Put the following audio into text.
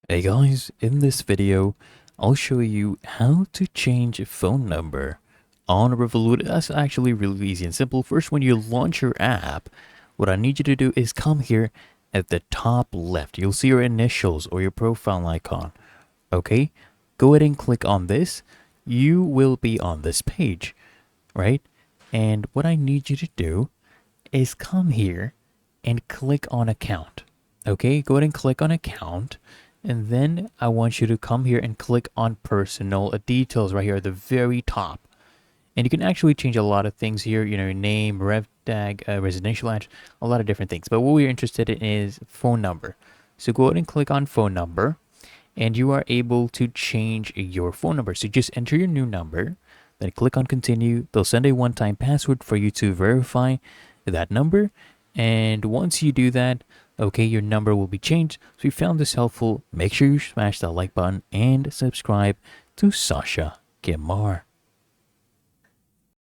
Hey guys, in this video, I'll show you how to change a phone number on Revolut. That's actually really easy and simple. First, when you launch your app, what I need you to do is come here at the top left. You'll see your initials or your profile icon. Okay, go ahead and click on this. You will be on this page, right? And what I need you to do is come here and click on account. Okay, go ahead and click on account. And then I want you to come here and click on personal details right here at the very top. And you can actually change a lot of things here, name, rev tag, residential address, a lot of different things. But what we're interested in is phone number. So go ahead and click on phone number and you are able to change your phone number. So just enter your new number, then click on continue. They'll send a one-time password for you to verify that number. And once you do that, okay, your number will be changed. So if you found this helpful, make sure you smash that like button and subscribe to Sasha Gemar.